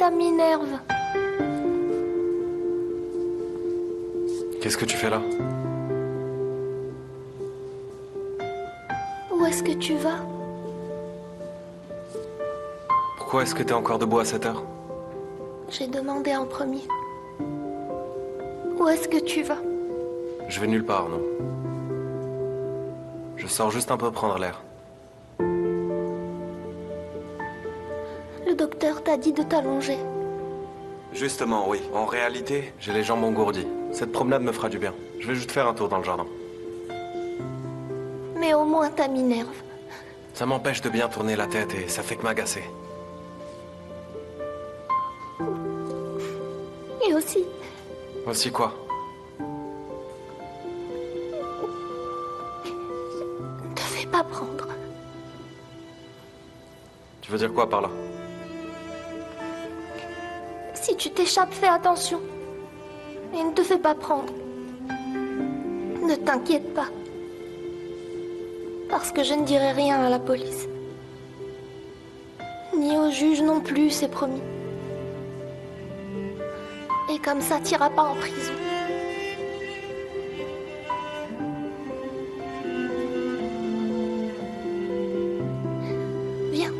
Ça m'énerve. Qu'est-ce que tu fais là? Où est-ce que tu vas? Pourquoi est-ce que t'es encore debout à cette heure? J'ai demandé en premier. Où est-ce que tu vas? Je vais nulle part, non. Je sors juste un peu prendre l'air. Le docteur t'a dit de t'allonger. Justement, oui. En réalité, j'ai les jambes engourdies. Cette promenade me fera du bien. Je vais juste faire un tour dans le jardin. Mais au moins, ça m'énerve. Ça m'empêche de bien tourner la tête et ça fait que m'agacer. Et aussi, Aussi quoi? ne te fais pas prendre. Tu veux dire quoi par là? Si tu t'échappes, fais attention. Et ne te fais pas prendre. Ne t'inquiète pas. Parce que je ne dirai rien à la police. Ni au juge non plus, c'est promis. Et comme ça, t'iras pas en prison. Viens.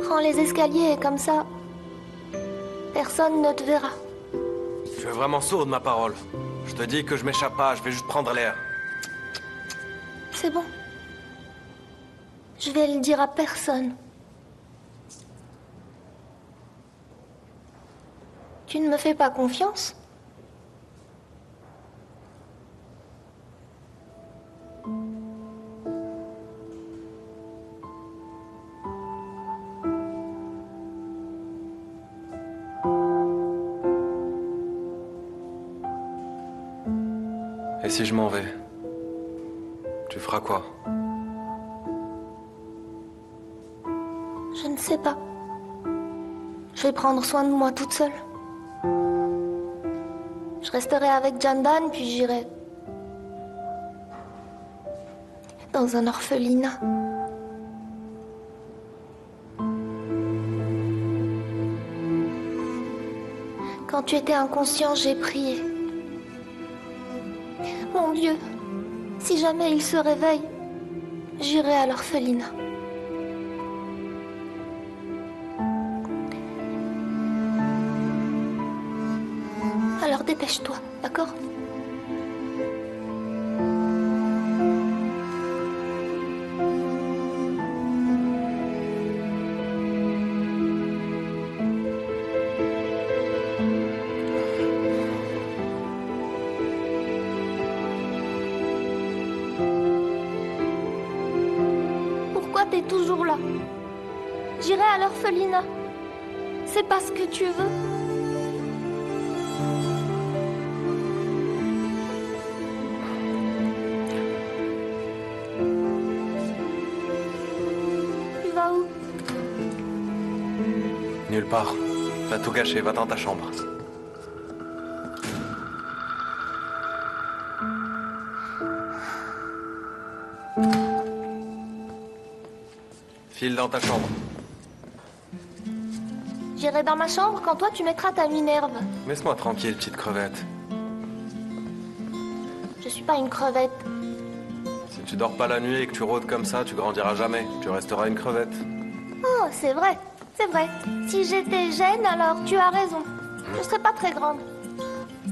Prends les escaliers et comme ça, personne ne te verra. Tu es vraiment sourde, ma parole. Je te dis que je m'échappe pas, je vais juste prendre l'air. C'est bon. Je vais le dire à personne. Tu ne me fais pas confiance? Et si je m'en vais? Tu feras quoi? Je ne sais pas. Je vais prendre soin de moi toute seule. Je resterai avec Jandan, puis j'irai dans un orphelinat. Quand tu étais inconscient, j'ai prié. Mon Dieu, si jamais il se réveille, j'irai à l'orphelinat. Alors dépêche-toi, d'accord? Pourquoi t'es toujours là? J'irai à l'orphelinat. C'est pas ce que tu veux. Tu vas où? Nulle part. T'as tout gâché, va dans ta chambre. File dans ta chambre. J'irai dans ma chambre quand toi tu mettras ta Minerve. Laisse-moi tranquille, petite crevette. Je suis pas une crevette. Si tu dors pas la nuit et que tu rôdes comme ça, tu grandiras jamais. Tu resteras une crevette. Oh, c'est vrai, c'est vrai. Si j'étais jeune, alors tu as raison. Je serais pas très grande.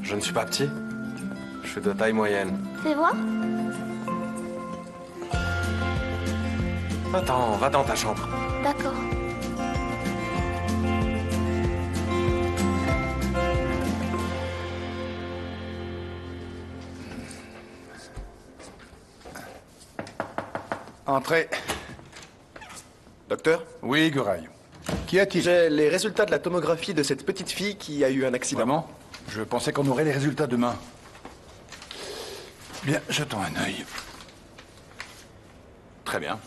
Je ne suis pas petit. Je suis de taille moyenne. Fais voir. Attends, va dans ta chambre. D'accord. Entrez. Docteur, Oui, Guraï. Qu'y a-t-il? j'ai les résultats de la tomographie de cette petite fille qui a eu un accident. Vraiment? Je pensais qu'on aurait les résultats demain. Bien, jetons un œil. Très bien.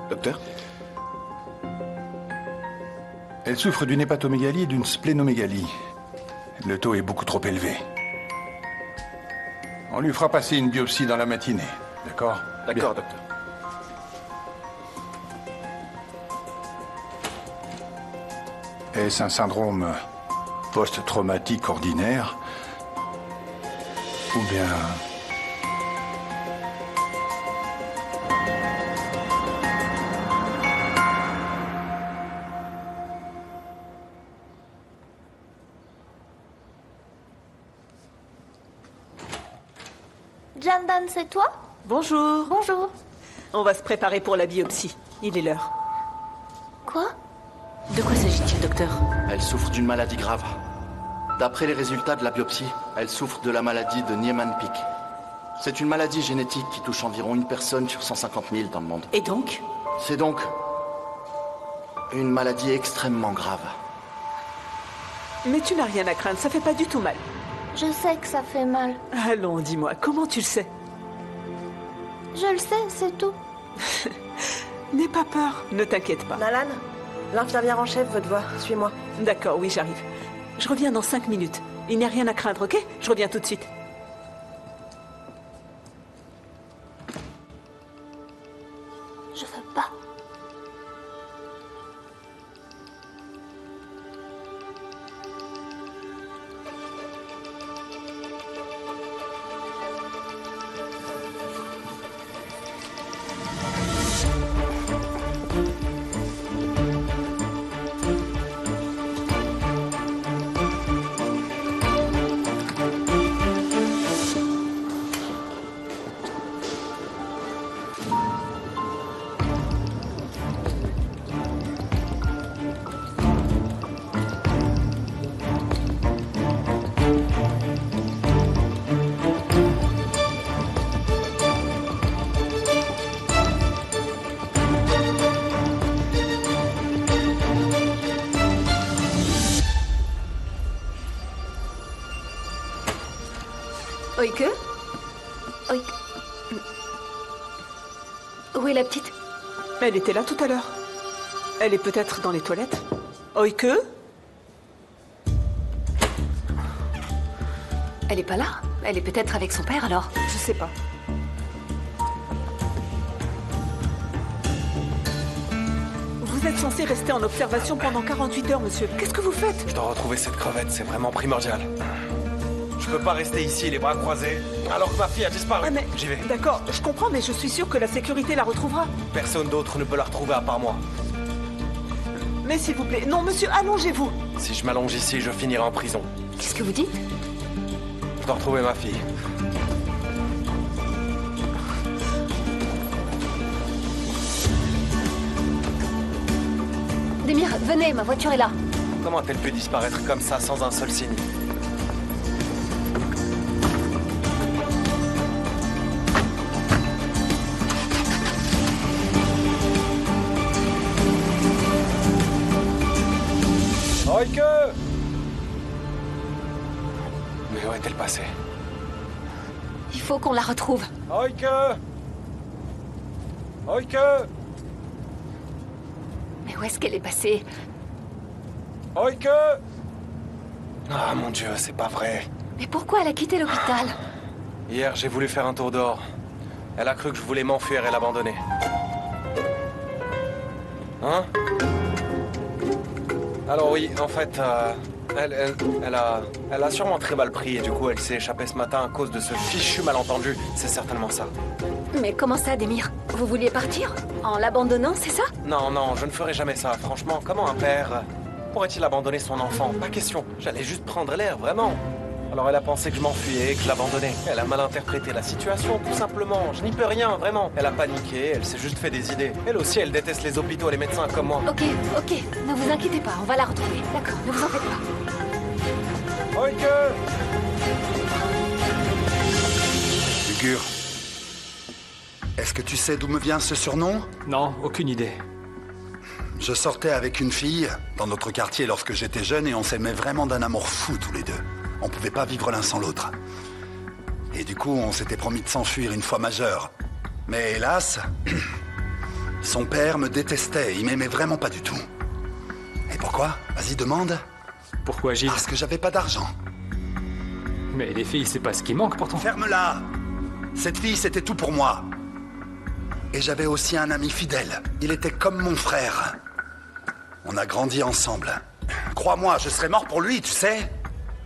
Docteur, Elle souffre d'une hépatomégalie et d'une splénomégalie. Le taux est beaucoup trop élevé. On lui fera passer une biopsie dans la matinée, d'accord? d'accord, Bien. docteur. Est-ce un syndrome post-traumatique ordinaire? Ou bien... Jandan, c'est toi? Bonjour. Bonjour. On va se préparer pour la biopsie. Il est l'heure. Quoi? De quoi s'agit-il, docteur? Elle souffre d'une maladie grave. D'après les résultats de la biopsie, elle souffre de la maladie de Niemann-Pick. C'est une maladie génétique qui touche environ une personne sur 150 000 dans le monde. Et donc? C'est donc une maladie extrêmement grave. Mais tu n'as rien à craindre, ça fait pas du tout mal. Je sais que ça fait mal. Allons, dis-moi, comment tu le sais? Je le sais, c'est tout. N'aie pas peur, ne t'inquiète pas. Nalan, l'infirmière en chef veut te voir. Suis-moi. D'accord, oui, j'arrive. Je reviens dans 5 minutes. Il n'y a rien à craindre, ok? Je reviens tout de suite. Je veux pas. Oike? Oike. Où est la petite? Elle était là tout à l'heure. Elle est peut-être dans les toilettes. Oike? Elle est pas là. Elle est peut-être avec son père alors. Je sais pas. Vous êtes censé rester en observation pendant 48 heures, monsieur. Qu'est-ce que vous faites? Je dois retrouver cette crevette, c'est vraiment primordial. Je peux pas rester ici, les bras croisés, alors que ma fille a disparu. Ah mais... J'y vais. D'accord, je comprends, mais je suis sûr que la sécurité la retrouvera. Personne d'autre ne peut la retrouver à part moi. Mais s'il vous plaît, non, monsieur, allongez-vous. Si je m'allonge ici, je finirai en prison. Qu'est-ce que vous dites? Je dois retrouver ma fille. Demir, venez, ma voiture est là. Comment a-t-elle pu disparaître comme ça sans un seul signe? Oike! Mais où est-elle passée? Il faut qu'on la retrouve. Oike! Oike! Mais où est-ce qu'elle est passée? Oike! Ah mon Dieu, c'est pas vrai. Mais pourquoi elle a quitté l'hôpital? Hier, j'ai voulu faire un tour dehors. Elle a cru que je voulais m'enfuir et l'abandonner. Hein? Alors oui, en fait, elle a sûrement très mal pris et du coup elle s'est échappée ce matin à cause de ce fichu malentendu. C'est certainement ça. Mais comment ça, Demir? Vous vouliez partir? En l'abandonnant, c'est ça? Non, non, je ne ferai jamais ça. Franchement, comment un père pourrait-il abandonner son enfant? Pas question. J'allais juste prendre l'air, vraiment. Alors elle a pensé que je m'enfuyais, que je l'abandonnais. Elle a mal interprété la situation, tout simplement. Je n'y peux rien, vraiment. Elle a paniqué, elle s'est juste fait des idées. Elle aussi, elle déteste les hôpitaux et les médecins comme moi. Ok, ne vous inquiétez pas, on va la retrouver. D'accord, ne vous en faites pas. Oike! Lugur, est-ce que tu sais d'où me vient ce surnom? Non, aucune idée. Je sortais avec une fille dans notre quartier lorsque j'étais jeune et on s'aimait vraiment d'un amour fou tous les deux. On pouvait pas vivre l'un sans l'autre. Et du coup, on s'était promis de s'enfuir une fois majeur. Mais hélas, son père me détestait, il m'aimait vraiment pas du tout. Et pourquoi? Vas-y, demande. Pourquoi, Gilles? Parce que j'avais pas d'argent. Mais les filles, c'est pas ce qui manque pourtant. Ferme-la! Cette fille, c'était tout pour moi. Et j'avais aussi un ami fidèle. Il était comme mon frère. On a grandi ensemble. Crois-moi, je serais mort pour lui, tu sais.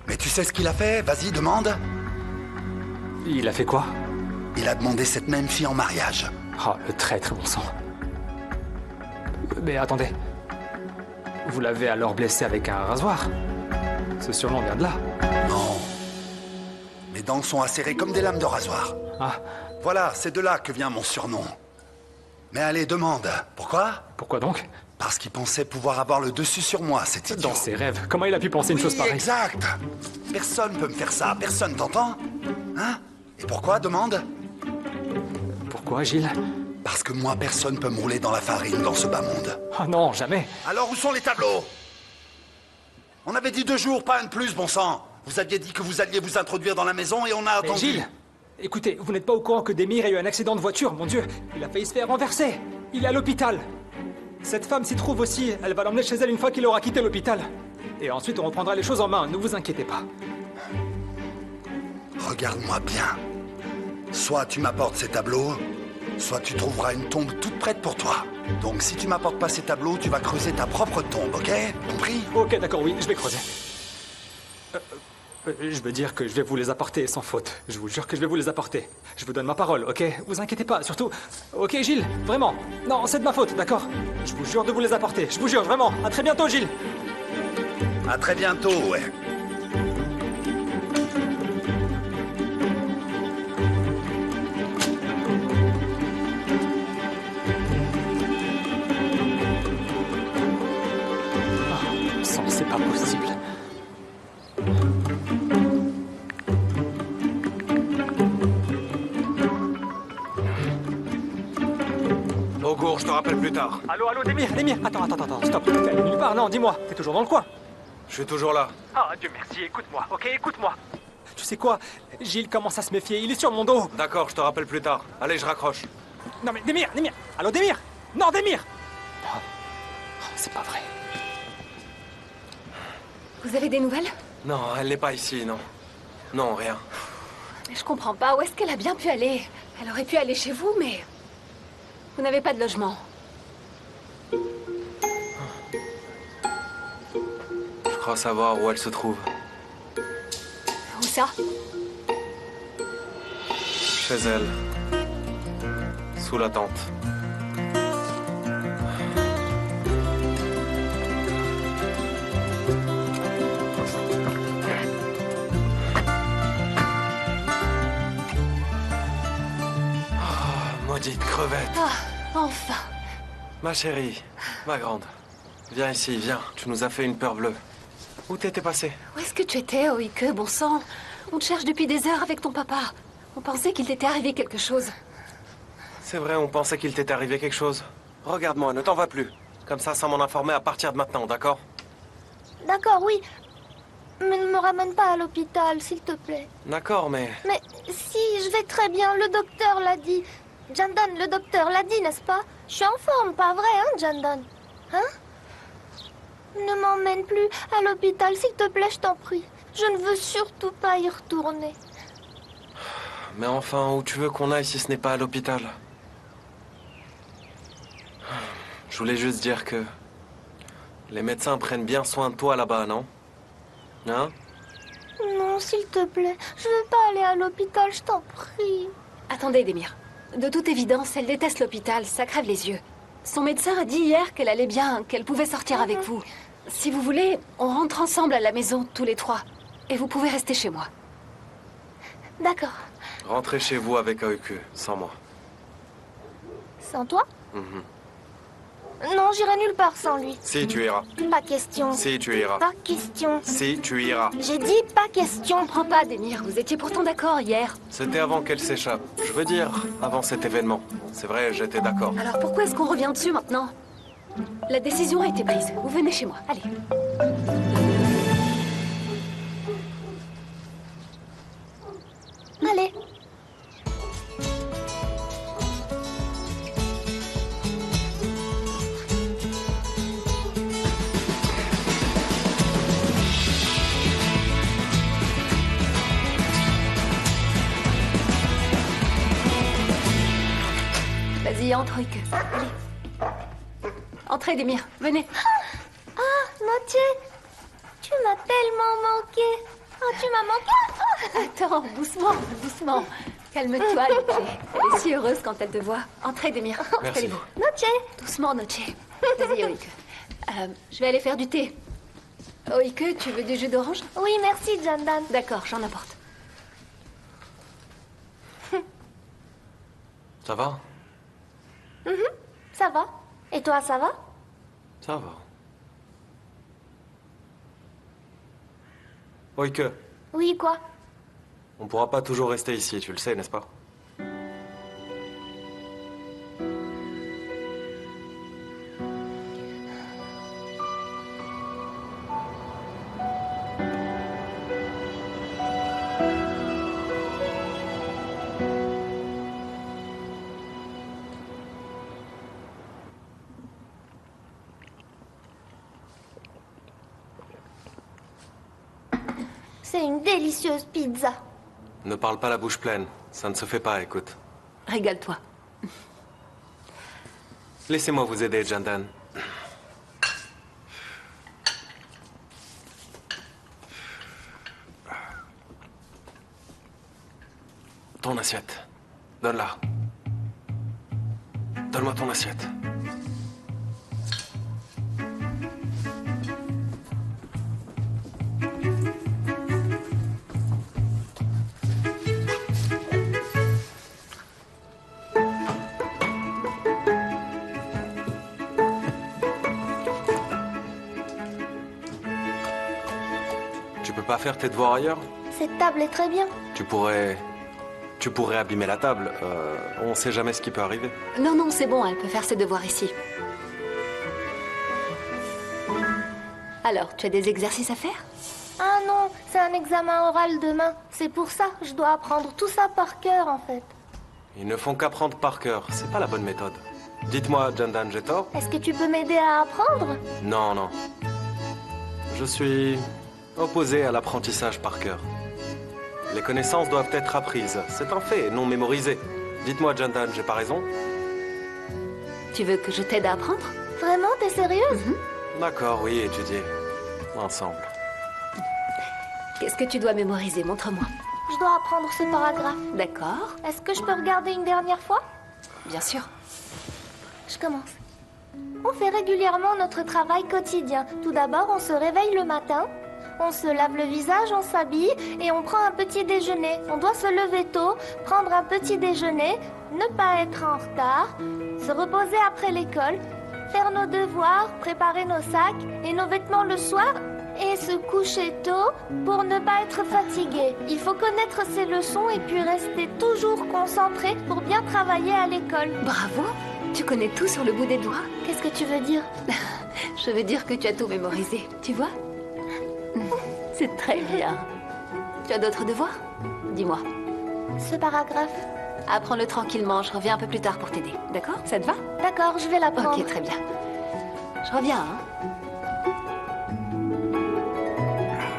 Mais tu sais ce qu'il a fait? Vas-y, demande. Il a fait quoi? Il a demandé cette même fille en mariage. Oh, le traître, bon sang. Mais attendez. Vous l'avez alors blessé avec un rasoir? Ce surnom vient de là. Non. Mes dents sont acérées comme des lames de rasoir. Ah, Voilà, c'est de là que vient mon surnom. Mais allez, demande. Pourquoi? pourquoi donc? Parce qu'il pensait pouvoir avoir le dessus sur moi, cet idiot. Dans ses rêves, comment il a pu penser une chose pareille? Exact. Personne peut me faire ça, personne, t'entends? Hein? Et pourquoi, demande? Pourquoi, Gilles? Parce que moi, personne peut me rouler dans la farine dans ce bas monde. Oh non, jamais. Alors où sont les tableaux? On avait dit 2 jours, pas un de plus, bon sang. Vous aviez dit que vous alliez vous introduire dans la maison et on a Mais attendu. Gilles, écoutez, vous n'êtes pas au courant que Demir a eu un accident de voiture, mon Dieu. Il a failli se faire renverser. Il est à l'hôpital. Cette femme s'y trouve aussi. Elle va l'emmener chez elle une fois qu'il aura quitté l'hôpital. Et ensuite, on reprendra les choses en main. Ne vous inquiétez pas. Regarde-moi bien. Soit tu m'apportes ces tableaux, soit tu trouveras une tombe toute prête pour toi. Donc si tu m'apportes pas ces tableaux, tu vas creuser ta propre tombe, ok? Compris? Ok, d'accord, oui, je vais creuser. Je veux dire que je vais vous les apporter sans faute. Je vous jure que je vais vous les apporter. Je vous donne ma parole, ok? Vous inquiétez pas, surtout... Ok, Gilles, vraiment. Non, c'est de ma faute, d'accord? Je vous jure de vous les apporter. Je vous jure, vraiment. À très bientôt, Gilles. À très bientôt, ouais. Sang, c'est pas possible. Augour, je te rappelle plus tard. Allô, Demir, attends, stop. T'es allé nulle part, non, dis-moi. T'es toujours dans le coin. Je suis toujours là. Ah, Dieu merci, écoute-moi, ok, écoute-moi. Tu sais quoi? Gilles commence à se méfier, il est sur mon dos. D'accord, je te rappelle plus tard. Allez, je raccroche. Non mais Demir. Allô, Demir. Non, Demir. Oh, c'est pas vrai. Vous avez des nouvelles? Non, elle n'est pas ici, non. Non, rien. Mais je comprends pas, où est-ce qu'elle a bien pu aller? Elle aurait pu aller chez vous, mais... Vous n'avez pas de logement. Je crois savoir où elle se trouve. Où ça? Chez elle. Sous la tente. Maudite crevette. Ah, enfin. Ma chérie, ma grande. Viens ici, viens. Tu nous as fait une peur bleue. Où t'étais passé? Où est-ce que tu étais, Oike, bon sang? On te cherche depuis des heures avec ton papa. On pensait qu'il t'était arrivé quelque chose. C'est vrai, on pensait qu'il t'était arrivé quelque chose. Regarde-moi, ne t'en va plus. Comme ça, sans m'en informer à partir de maintenant, d'accord? D'accord, oui. Mais ne me ramène pas à l'hôpital, s'il te plaît. D'accord, mais... Mais si, je vais très bien, le docteur l'a dit. Jandan, le docteur l'a dit, n'est-ce pas? Je suis en forme, pas vrai, hein, Jandan? Hein? Ne m'emmène plus à l'hôpital, s'il te plaît, je t'en prie. Je ne veux surtout pas y retourner. Mais enfin, où tu veux qu'on aille si ce n'est pas à l'hôpital? Je voulais juste dire que... les médecins prennent bien soin de toi là-bas, non? Hein? Non, s'il te plaît, je veux pas aller à l'hôpital, je t'en prie. Attendez, Demir. De toute évidence, elle déteste l'hôpital, ça crève les yeux. Son médecin a dit hier qu'elle allait bien, qu'elle pouvait sortir avec vous. Si vous voulez, on rentre ensemble à la maison, tous les trois. Et vous pouvez rester chez moi. D'accord. Rentrez chez vous avec Oike, sans moi. Sans toi? Mhm. Non, j'irai nulle part sans lui. Si, tu iras. Pas question. Si, tu iras. Pas question. Si, tu iras. J'ai dit pas question. Je comprends pas, Demir. Vous étiez pourtant d'accord hier. C'était avant qu'elle s'échappe. Je veux dire, avant cet événement. C'est vrai, j'étais d'accord. Alors pourquoi est-ce qu'on revient dessus maintenant? La décision a été prise. Vous venez chez moi. Allez. Allez. Vas-y, entre, Oike. Allez. Entrez, Demir. Venez. Ah, Motier, tu m'as tellement manqué. Oh, tu m'as manqué. Attends, doucement, doucement. Calme-toi, Noche. Elle est si heureuse quand elle te voit. Entrez, Demir. Merci. Installez-vous. Motier. Doucement, Noche. Vas-y, Oike. Je vais aller faire du thé. Oike, tu veux du jus d'orange? Oui, merci, Jandan. D'accord, j'en apporte. Ça va? Ça va? Et toi, ça va? Ça va. Oike, Oui, quoi? on pourra pas toujours rester ici, tu le sais, n'est-ce pas? C'est une délicieuse pizza. Ne parle pas la bouche pleine. Ça ne se fait pas, écoute. Régale-toi. Laissez-moi vous aider, Jandan. Ton assiette. Donne-la. Donne-moi ton assiette. Tu peux pas faire tes devoirs ailleurs? Cette table est très bien. Tu pourrais abîmer la table. On sait jamais ce qui peut arriver. Non, non, c'est bon, elle peut faire ses devoirs ici. Alors, tu as des exercices à faire? Ah non, c'est un examen oral demain. C'est pour ça, je dois apprendre tout ça par cœur, en fait. Ils ne font qu'apprendre par cœur. C'est pas la bonne méthode. Dites-moi, Jandan, j'ai tort? Est-ce que tu peux m'aider à apprendre? Non, non. Je suis opposé à l'apprentissage par cœur. Les connaissances doivent être apprises. C'est un fait, non mémorisé. Dites-moi, Jandan, j'ai pas raison? Tu veux que je t'aide à apprendre? Vraiment, t'es sérieuse? D'accord, oui, étudier. Ensemble. Qu'est-ce que tu dois mémoriser? Montre-moi. Je dois apprendre ce paragraphe. D'accord, Est-ce que je peux regarder une dernière fois? bien sûr. Je commence. On fait régulièrement notre travail quotidien. Tout d'abord, on se réveille le matin, on se lave le visage, on s'habille et on prend un petit déjeuner. On doit se lever tôt, prendre un petit déjeuner, ne pas être en retard, se reposer après l'école, faire nos devoirs, préparer nos sacs et nos vêtements le soir et se coucher tôt pour ne pas être fatigué. Il faut connaître ses leçons et puis rester toujours concentré pour bien travailler à l'école. Bravo. Tu connais tout sur le bout des doigts. Qu'est-ce que tu veux dire? Je veux dire que tu as tout mémorisé, tu vois? C'est très bien. Tu as d'autres devoirs? Dis-moi. Ce paragraphe. Apprends-le tranquillement, je reviens un peu plus tard pour t'aider. D'accord? Ça te va? D'accord, je vais l'apprendre. Ok, très bien. Je reviens, hein?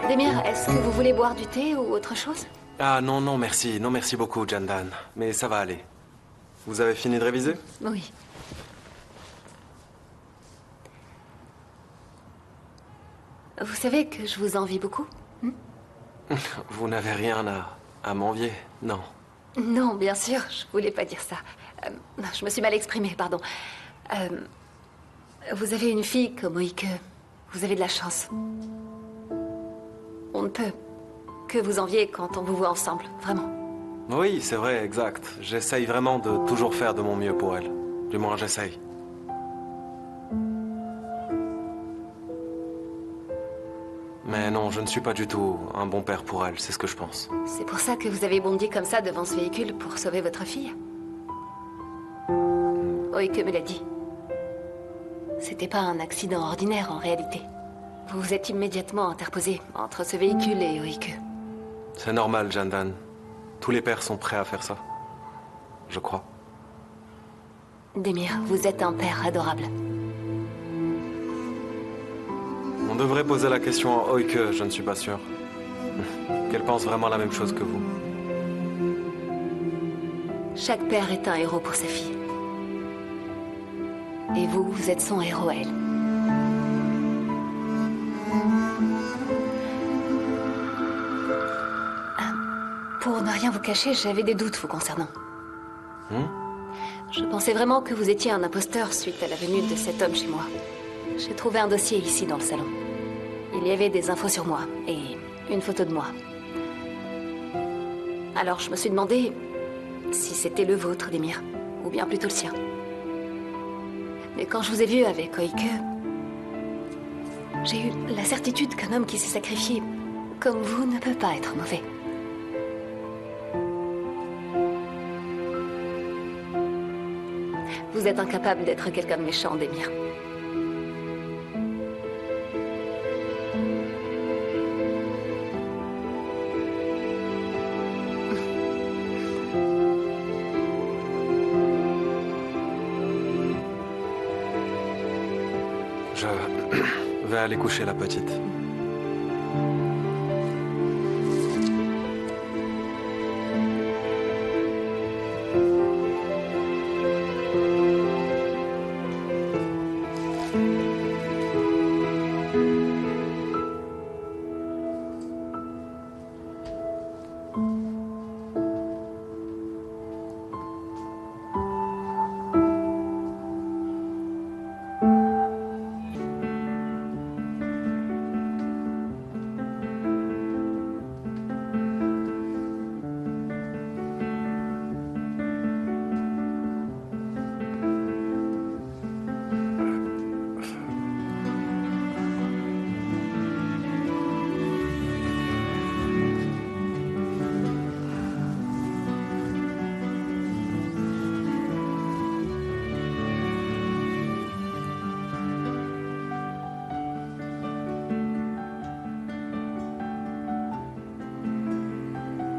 Demir, est-ce que vous voulez boire du thé ou autre chose? Ah non, non, merci. Non, merci beaucoup, Jandan. Mais ça va aller. Vous avez fini de réviser? Oui. Vous savez que je vous envie beaucoup? Vous n'avez rien à m'envier, non. Non, bien sûr, je voulais pas dire ça. Je me suis mal exprimée, pardon. Vous avez une fille comme Oike. Vous avez de la chance. On ne peut que vous envier quand on vous voit ensemble, vraiment. Oui, c'est vrai, exact. J'essaye vraiment de toujours faire de mon mieux pour elle. Du moins, j'essaye. Mais non, je ne suis pas du tout un bon père pour elle, c'est ce que je pense. C'est pour ça que vous avez bondi comme ça devant ce véhicule pour sauver votre fille? Oike me l'a dit. C'était pas un accident ordinaire en réalité. Vous vous êtes immédiatement interposé entre ce véhicule et Oike. C'est normal, Jandan. Tous les pères sont prêts à faire ça. Je crois. Demir, vous êtes un père adorable. On devrait poser la question à Oike, je ne suis pas sûr. Qu'elle pense vraiment la même chose que vous. Chaque père est un héros pour sa fille. Et vous, vous êtes son héros à elle. Pour ne rien vous cacher, j'avais des doutes vous concernant. Je pensais vraiment que vous étiez un imposteur suite à la venue de cet homme chez moi. J'ai trouvé un dossier ici dans le salon. Il y avait des infos sur moi et une photo de moi. Alors je me suis demandé si c'était le vôtre, Demir, ou bien plutôt le sien. Mais quand je vous ai vu avec Oike, j'ai eu la certitude qu'un homme qui s'est sacrifié comme vous ne peut pas être mauvais. Vous êtes incapable d'être quelqu'un de méchant, Demir. Je vais aller coucher la petite.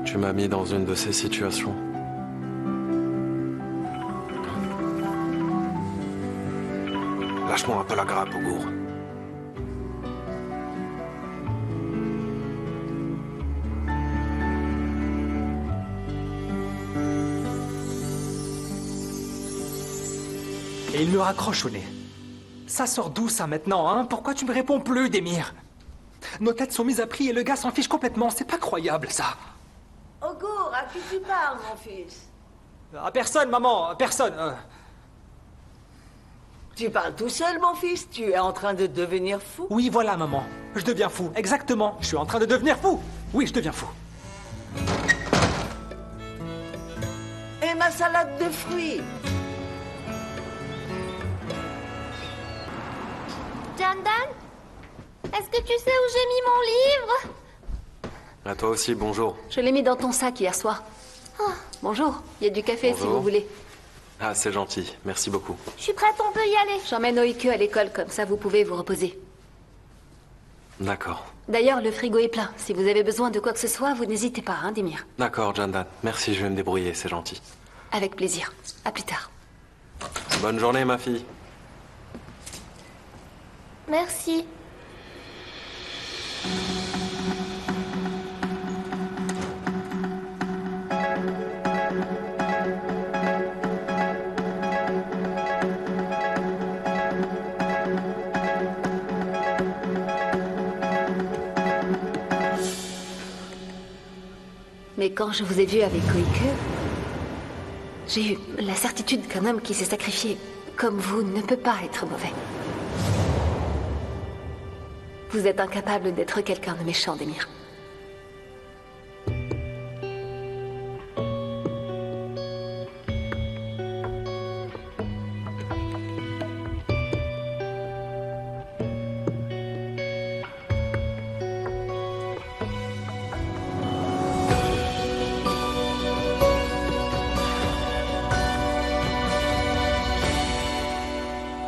Tu m'as mis dans une de ces situations. Lâche-moi un peu la grappe, Ougour. Et il me raccroche au nez. Ça sort d'où ça maintenant, hein? Pourquoi tu me réponds plus, Demir? Nos têtes sont mises à prix et le gars s'en fiche complètement, c'est pas croyable ça. Ougour, à qui tu parles, mon fils? À personne, maman, à personne. Tu parles tout seul, mon fils? Tu es en train de devenir fou? Oui, voilà, maman. Je deviens fou, exactement. Je suis en train de devenir fou. Oui, je deviens fou. Et ma salade de fruits? Jandan? Est-ce que tu sais où j'ai mis mon livre? À toi aussi, bonjour. Je l'ai mis dans ton sac hier soir. Bonjour, il y a du café si Bonjour. vous voulez. Ah, c'est gentil. Merci beaucoup. Je suis prête, on peut y aller. J'emmène Oike à l'école, comme ça vous pouvez vous reposer. D'accord. D'ailleurs, le frigo est plein. Si vous avez besoin de quoi que ce soit, vous n'hésitez pas, hein, Demir. D'accord, Jandan. Merci, je vais me débrouiller, c'est gentil. Avec plaisir. À plus tard. Bonne journée, ma fille. Merci. Mais quand je vous ai vu avec Oike, j'ai eu la certitude qu'un homme qui s'est sacrifié comme vous ne peut pas être mauvais. Vous êtes incapable d'être quelqu'un de méchant, Demir.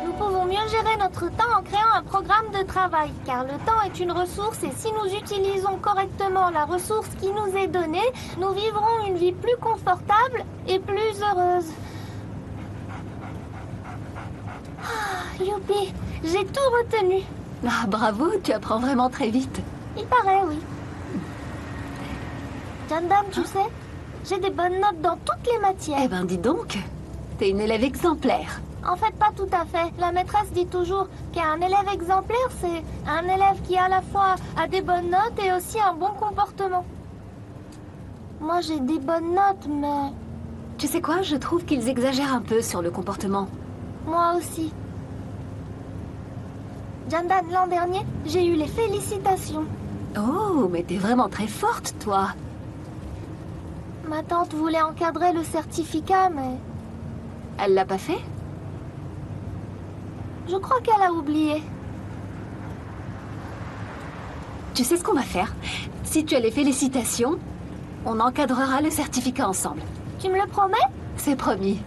Nous pouvons mieux gérer notre temps en créant un programme de travail, car le temps est une ressource et si nous utilisons correctement la ressource qui nous est donnée, nous vivrons une vie plus confortable et plus heureuse. Youpi, j'ai tout retenu. Ah, bravo, tu apprends vraiment très vite. Il paraît, oui. Jandan, tu sais, j'ai des bonnes notes dans toutes les matières. Eh ben, dis donc, t'es une élève exemplaire. En fait, pas tout à fait. La maîtresse dit toujours qu'un élève exemplaire, c'est un élève qui à la fois a des bonnes notes et aussi un bon comportement. Moi, j'ai des bonnes notes, mais... Tu sais quoi, je trouve qu'ils exagèrent un peu sur le comportement. Moi aussi. Jandan, l'an dernier, j'ai eu les félicitations. Oh, mais t'es vraiment très forte, toi. Ma tante voulait encadrer le certificat, mais... Elle l'a pas fait? Je crois qu'elle a oublié. Tu sais ce qu'on va faire? Si tu as les félicitations, on encadrera le certificat ensemble. Tu me le promets? C'est promis.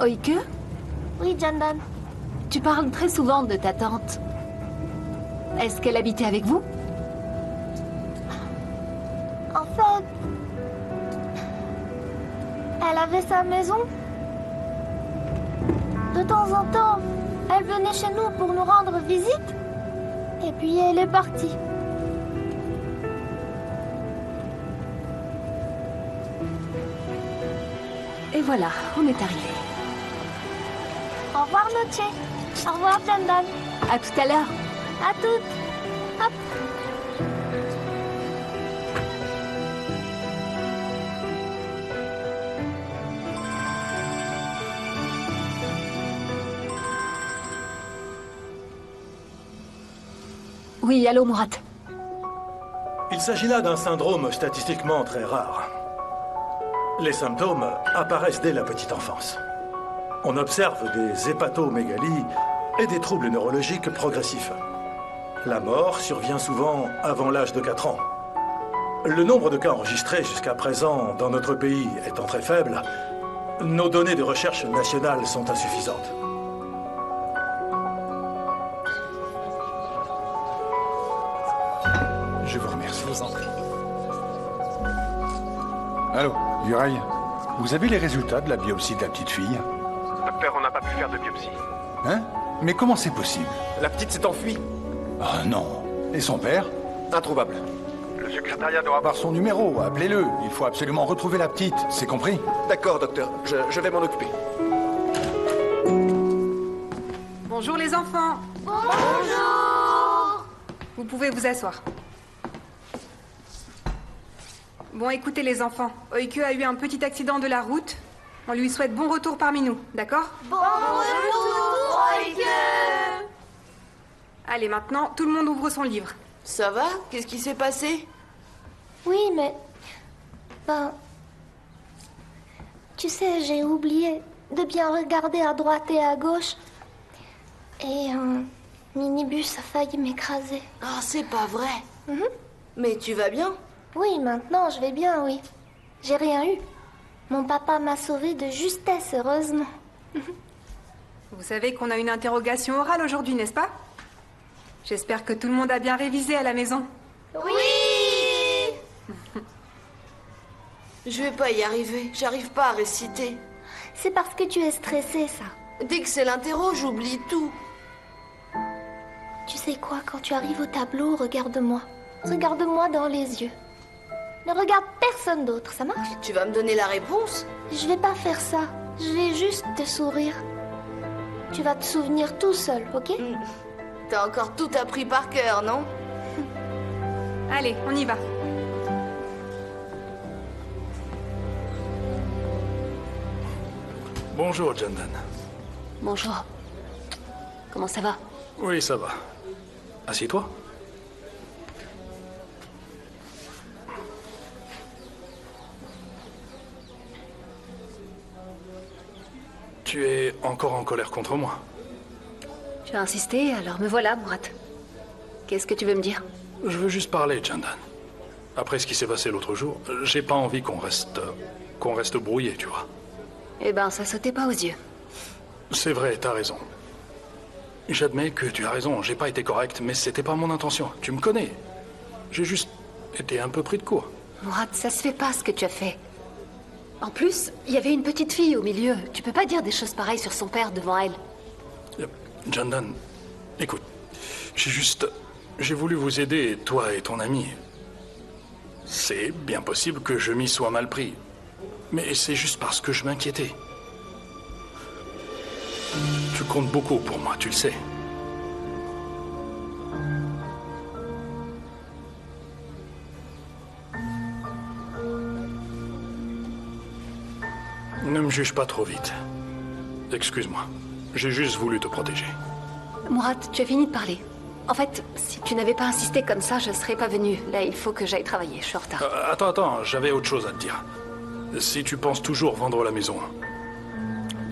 Oike, Oui, Jandan. tu parles très souvent de ta tante. Est-ce qu'elle habitait avec vous? En fait... Elle avait sa maison. De temps en temps, elle venait chez nous pour nous rendre visite. Et puis elle est partie. Et voilà, on est arrivé. Au revoir, Noche. Au revoir, Jandan. À tout à l'heure. À toutes. Hop. Oui, allô, Murat. Il s'agit là d'un syndrome statistiquement très rare. Les symptômes apparaissent dès la petite enfance. On observe des hépatomégalies et des troubles neurologiques progressifs. La mort survient souvent avant l'âge de 4 ans. Le nombre de cas enregistrés jusqu'à présent dans notre pays étant très faible, nos données de recherche nationales sont insuffisantes. Je vous remercie. Je vous en prie. Allô, Uraï, vous avez les résultats de la biopsie de la petite fille? Docteur, on n'a pas pu faire de biopsie. Hein? Mais comment c'est possible? La petite s'est enfuie. Ah non. Et son père? Introuvable. Le secrétariat doit avoir... Par son numéro, appelez-le. Il faut absolument retrouver la petite, c'est compris? D'accord, docteur. Je vais m'en occuper. Bonjour les enfants. Bonjour. Vous pouvez vous asseoir. Bon, écoutez les enfants. Oike a eu un petit accident de la route. On lui souhaite bon retour parmi nous, d'accord? Bon retour, Oike. Allez, maintenant, tout le monde ouvre son livre. Ça va? Qu'est-ce qui s'est passé? Oui, mais... Ben... Tu sais, j'ai oublié de bien regarder à droite et à gauche. Et un minibus a failli m'écraser. Ah, c'est pas vrai. Mhm. Mais tu vas bien? Oui, maintenant je vais bien, oui. J'ai rien eu. Mon papa m'a sauvée de justesse, heureusement. Vous savez qu'on a une interrogation orale aujourd'hui, n'est-ce pas? J'espère que tout le monde a bien révisé à la maison. Oui! Je vais pas y arriver. J'arrive pas à réciter. C'est parce que tu es stressée, ça. Dès que c'est l'interro, j'oublie tout. Tu sais quoi, quand tu arrives au tableau, regarde-moi. Regarde-moi dans les yeux. Ne regarde personne d'autre, ça marche? Tu vas me donner la réponse? Je vais pas faire ça. Je vais juste te sourire. Tu vas te souvenir tout seul, ok? T'as encore tout appris par cœur, non? Allez, on y va. Bonjour, Jandan. Bonjour. Comment ça va? Oui, ça va. Assieds-toi. Tu es encore en colère contre moi. Tu as insisté, alors me voilà, Murat. Qu'est-ce que tu veux me dire? Je veux juste parler, Jandan. Après ce qui s'est passé l'autre jour, j'ai pas envie qu'on reste brouillés, tu vois. Eh ben, ça sautait pas aux yeux. C'est vrai, t'as raison. J'admets que tu as raison, j'ai pas été correct, mais c'était pas mon intention. Tu me connais. J'ai juste été un peu pris de court. Murat, ça se fait pas ce que tu as fait. En plus, il y avait une petite fille au milieu. Tu peux pas dire des choses pareilles sur son père devant elle. Jandan, écoute, j'ai voulu vous aider, toi et ton ami. C'est bien possible que je m'y sois mal pris. Mais c'est juste parce que je m'inquiétais. Tu comptes beaucoup pour moi, tu le sais. Ne me juge pas trop vite. Excuse-moi. J'ai juste voulu te protéger. Murat, tu as fini de parler. En fait, si tu n'avais pas insisté comme ça, je serais pas venue. Là, il faut que j'aille travailler, je suis en retard. Attends, j'avais autre chose à te dire. Si tu penses toujours vendre la maison,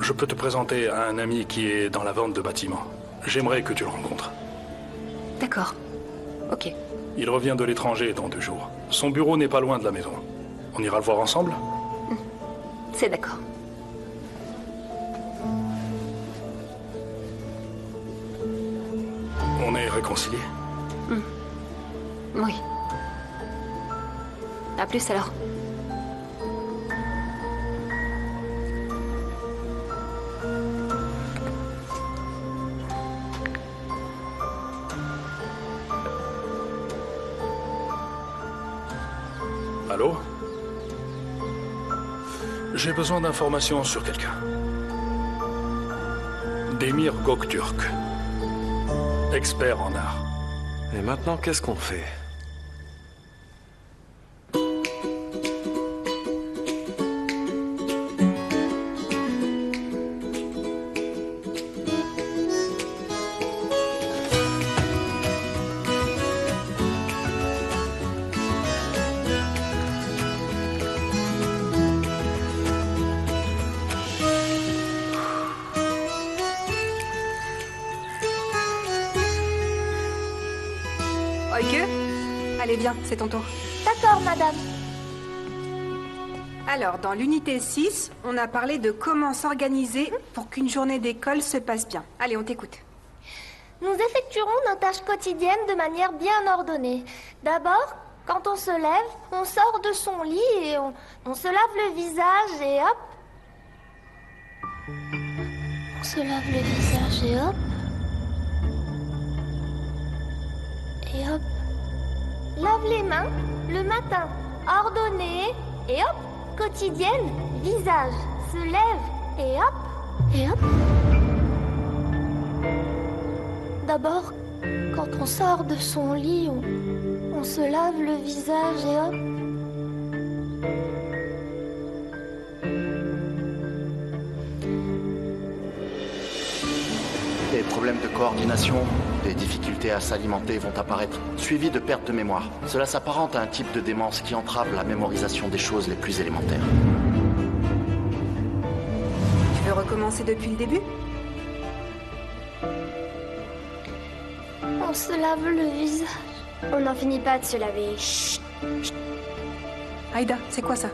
je peux te présenter à un ami qui est dans la vente de bâtiments. J'aimerais que tu le rencontres. D'accord. Ok. Il revient de l'étranger dans 2 jours. Son bureau n'est pas loin de la maison. On ira le voir ensemble? C'est d'accord. On est réconciliés? Oui. À plus alors. Allô? J'ai besoin d'informations sur quelqu'un. Demir Göktürk. Expert en art. Et maintenant, qu'est-ce qu'on fait? Oike, allez viens, c'est ton tour. D'accord, madame. Alors, dans l'unité 6, on a parlé de comment s'organiser pour qu'une journée d'école se passe bien. Allez, on t'écoute. Nous effectuerons nos tâches quotidiennes de manière bien ordonnée. D'abord, quand on se lève, on sort de son lit et on se lave le visage et hop. On se lave le visage et hop. Et hop. Lave les mains le matin. Ordonnée et hop. Quotidienne, visage. Se lève et hop. Et hop. D'abord, quand on sort de son lit, on se lave le visage et hop. Des problèmes de coordination, des difficultés à s'alimenter vont apparaître, suivis de perte de mémoire. Cela s'apparente à un type de démence qui entrave la mémorisation des choses les plus élémentaires. Tu veux recommencer depuis le début? On se lave le visage. On n'en finit pas de se laver. Chut. Aïda, c'est quoi ça?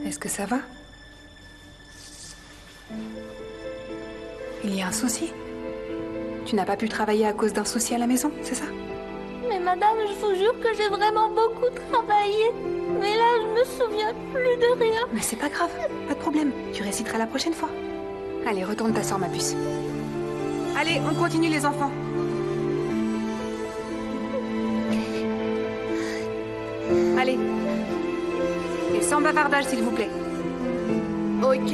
Est-ce que ça va? Il y a un souci? Tu n'as pas pu travailler à cause d'un souci à la maison, c'est ça? Mais madame, je vous jure que j'ai vraiment beaucoup travaillé. Mais là, je me souviens plus de rien. Mais c'est pas grave, pas de problème. Tu réciteras la prochaine fois. Allez, retourne t'asseoir, ma puce. Allez, on continue les enfants. Allez. Et sans bavardage, s'il vous plaît. Ok.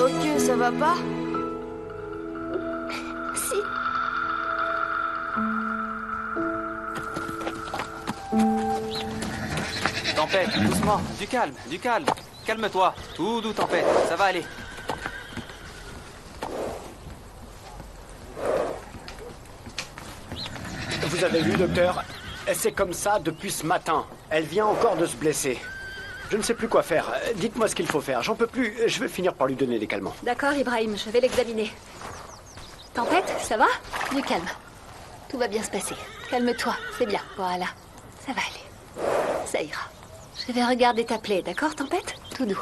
Ok, ça va pas? Si. Tempête, doucement, du calme, du calme. Calme-toi, tout doux, Tempête, ça va aller. Vous avez vu, docteur? C'est comme ça depuis ce matin. Elle vient encore de se blesser. Je ne sais plus quoi faire. Dites-moi ce qu'il faut faire. J'en peux plus. Je vais finir par lui donner des calmants. D'accord, Ibrahim, je vais l'examiner. Tempête, ça va? Du calme. Tout va bien se passer. Calme-toi, c'est bien. Voilà, ça va aller. Ça ira. Je vais regarder ta plaie, d'accord, Tempête? Tout doux.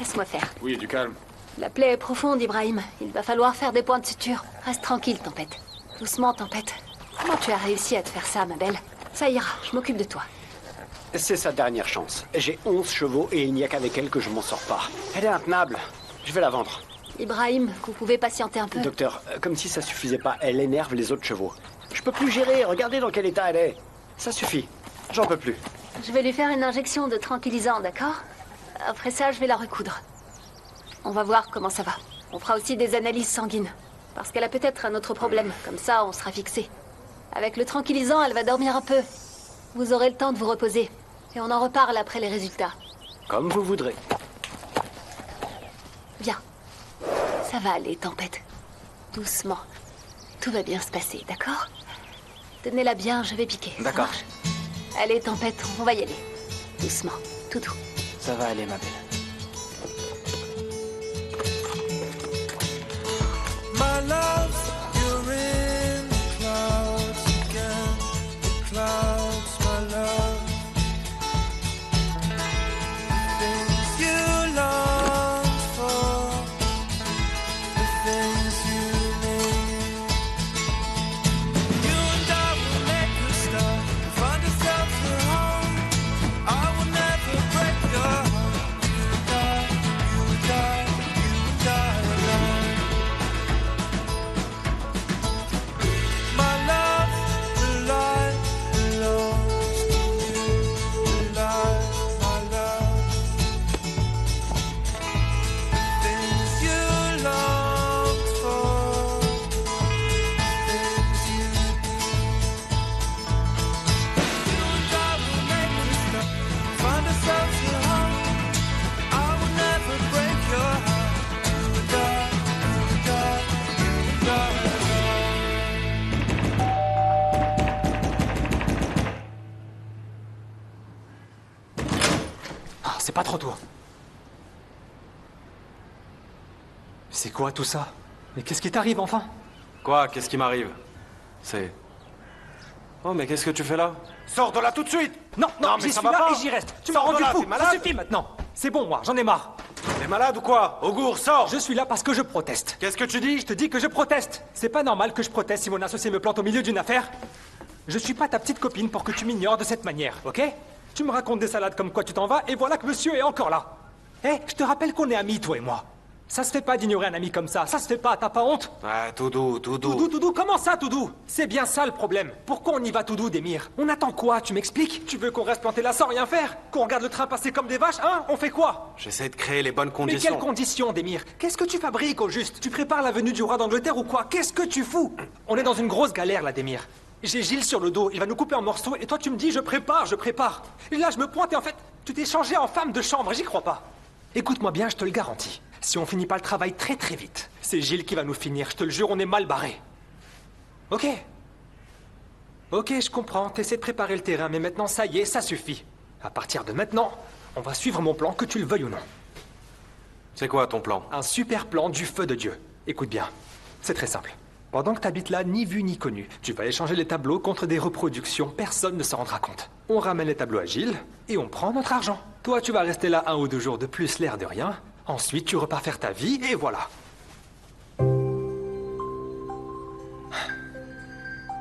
Laisse-moi faire. Oui, du calme. La plaie est profonde, Ibrahim. Il va falloir faire des points de suture. Reste tranquille, Tempête. Doucement, Tempête. Comment tu as réussi à te faire ça, ma belle? Ça ira, je m'occupe de toi. C'est sa dernière chance. J'ai 11 chevaux et il n'y a qu'avec elle que je m'en sors pas. Elle est intenable. Je vais la vendre. Ibrahim, vous pouvez patienter un peu? Docteur, comme si ça suffisait pas, elle énerve les autres chevaux. Je peux plus gérer. Regardez dans quel état elle est. Ça suffit. J'en peux plus. Je vais lui faire une injection de tranquillisant, d'accord? Après ça, je vais la recoudre. On va voir comment ça va. On fera aussi des analyses sanguines. Parce qu'elle a peut-être un autre problème. Comme ça, on sera fixé. Avec le tranquillisant, elle va dormir un peu. Vous aurez le temps de vous reposer. Et on en reparle après les résultats. Comme vous voudrez. Bien. Ça va aller, Tempête. Doucement. Tout va bien se passer, d'accord? Tenez-la bien, je vais piquer. D'accord. Allez, Tempête, on va y aller. Doucement, tout doux. Ça va aller, ma belle. My love, you're in the clouds again. The clouds, my love. Things you long for, the things you need. You and I will make a start, find ourselves a home. I will never break your heart. You and I alone. My love, the light belongs to you. The light, my love. Things you longed for, things you do. You and I will make a start, find ourselves a home. I will never break your heart. You and I alone. Ah, c'est pas trop tôt. C'est quoi tout ça? Mais qu'est-ce qui t'arrive enfin? Quoi? Qu'est-ce qui m'arrive? C'est... Oh, mais qu'est-ce que tu fais là? Sors de là tout de suite! Non, non, mais j'y ça suis va là pas. et j'y reste. Tu m'as Sors de rendu là, fou. t'es malade? Ça suffit maintenant. C'est bon, moi, j'en ai marre. T'es malade ou quoi? Augour, sors! Je suis là parce que je proteste. Qu'est-ce que tu dis? Je te dis que je proteste. C'est pas normal que je proteste si mon associé me plante au milieu d'une affaire. Je suis pas ta petite copine pour que tu m'ignores de cette manière, ok? Tu me racontes des salades comme quoi tu t'en vas et voilà que monsieur est encore là. Eh, je te rappelle qu'on est amis, toi et moi. Ça se fait pas d'ignorer un ami comme ça se fait pas, t'as pas honte? Ouais, tout doux, tout doux. Tout doux, comment ça, tout doux? C'est bien ça le problème. Pourquoi on y va tout doux, Démir? On attend quoi, tu m'expliques? Tu veux qu'on reste planté là sans rien faire? Qu'on regarde le train passer comme des vaches, hein? On fait quoi? J'essaie de créer les bonnes Mais conditions. quelles conditions, Démir? Qu'est-ce que tu fabriques au juste? Tu prépares la venue du roi d'Angleterre ou quoi? Qu'est-ce que tu fous? On est dans une grosse galère là, Démir. J'ai Gilles sur le dos, il va nous couper en morceaux et toi tu me dis je prépare. Et là je me pointe et en fait, tu t'es changé en femme de chambre, j'y crois pas. Écoute-moi bien, je te le garantis. Si on finit pas le travail très très vite, c'est Gilles qui va nous finir, je te le jure, on est mal barré. Ok. Ok, je comprends, t'essaies de préparer le terrain, mais maintenant ça y est, ça suffit. À partir de maintenant, on va suivre mon plan, que tu le veuilles ou non. C'est quoi ton plan? Un super plan du feu de Dieu. Écoute bien, c'est très simple. Pendant que t'habites là, ni vu ni connu, tu vas échanger les tableaux contre des reproductions, personne ne s'en rendra compte. On ramène les tableaux à Gilles, et on prend notre argent. Toi, tu vas rester là 1 ou 2 jours de plus, l'air de rien. Ensuite, tu repars faire ta vie, et voilà.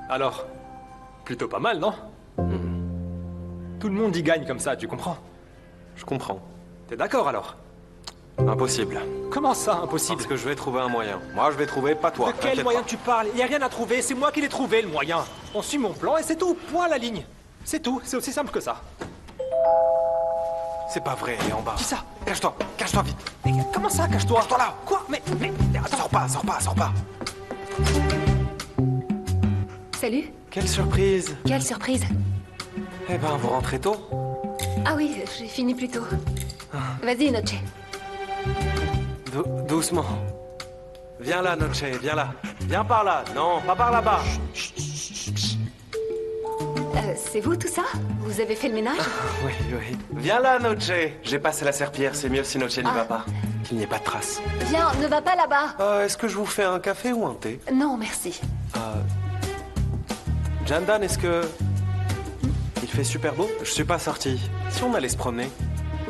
Alors, plutôt pas mal, non? Tout le monde y gagne comme ça, tu comprends? Je comprends. T'es d'accord alors? Impossible. Comment ça, impossible? Parce que je vais trouver un moyen. Moi, je vais trouver, pas toi. De quel t'inquiète moyen pas. tu parles? Y a rien à trouver, c'est moi qui l'ai trouvé, le moyen. On suit mon plan et c'est tout, point à la ligne. C'est tout, c'est aussi simple que ça. C'est pas vrai, elle est en bas. Qui ça? Cache-toi vite. Mais comment ça, cache-toi? Cache-toi là. Quoi? Mais, attends. Sors pas. Salut. Quelle surprise. Quelle surprise. Eh ben, vous rentrez tôt. Ah oui, j'ai fini plus tôt. Vas-y, Noche. Doucement. Viens là, Noche, viens là. Viens par là. Non, pas par là-bas. C'est vous tout ça? Vous avez fait le ménage? Oui. Viens là, Noche. J'ai passé la serpillière, c'est mieux si Noche n'y va pas. Qu'il n'y ait pas de traces. Viens, ne va pas là-bas. Est-ce que je vous fais un café ou un thé? Non, merci. Jandan, est-ce que... Il fait super beau? Je suis pas sorti. Si on allait se promener?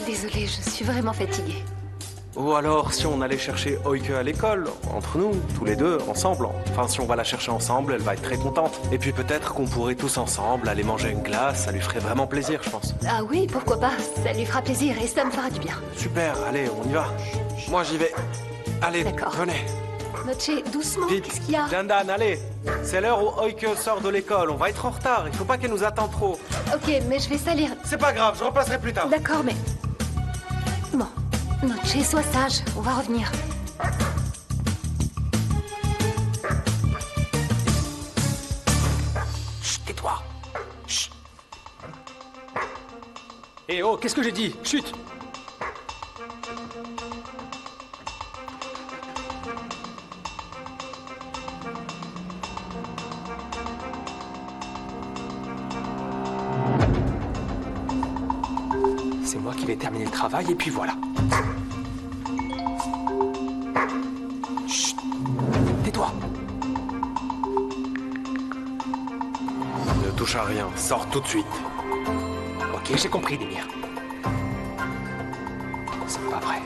Désolée, je suis vraiment fatiguée. Ou alors, si on allait chercher Oike à l'école, entre nous, tous les deux, ensemble. Enfin, si on va la chercher ensemble, elle va être très contente. Et puis peut-être qu'on pourrait tous ensemble aller manger une glace, ça lui ferait vraiment plaisir, je pense. Ah oui, pourquoi pas? Ça lui fera plaisir et ça me fera du bien. Super, allez, on y va. Moi, j'y vais. Allez, venez. Noche, doucement, Vite. qu'est-ce qu'il y a? Jandan, allez. C'est l'heure où Oike sort de l'école. On va être en retard. Il faut pas qu'elle nous attende trop. Ok, mais je vais salir. C'est pas grave, je repasserai plus tard. D'accord, mais... Bon, Noche, sois sage, on va revenir. Chut, tais-toi. Chut. Eh oh, qu'est-ce que j'ai dit? Chut. C'est moi qui vais terminer le travail et puis voilà. Chut. Tais-toi. Ne touche à rien, sors tout de suite. Ok, j'ai compris, Demir. C'est pas vrai.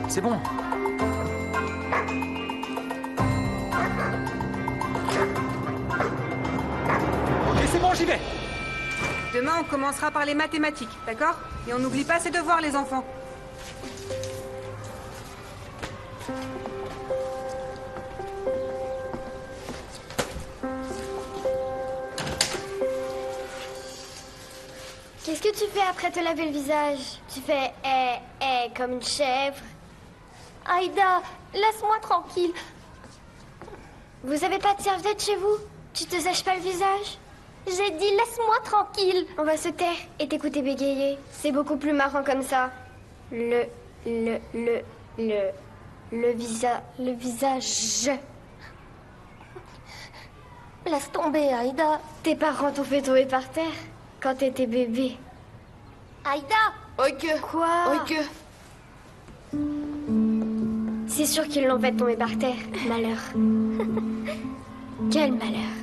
C'est bon. Ok, c'est bon, j'y vais. Demain, on commencera par les mathématiques, d'accord? Et on n'oublie pas ses devoirs, les enfants. Qu'est-ce que tu fais après te laver le visage? Tu fais comme une chèvre. Aïda, laisse-moi tranquille. Vous avez pas de serviette chez vous? Tu te sèches pas le visage? J'ai dit laisse-moi tranquille. On va se taire et t'écouter bégayer. C'est beaucoup plus marrant comme ça. Le visage. Laisse tomber, Aïda. Tes parents t'ont fait tomber par terre quand t'étais bébé. Aïda! Ok. Quoi? Ok. C'est sûr qu'ils l'ont fait tomber par terre. Malheur. Quel malheur.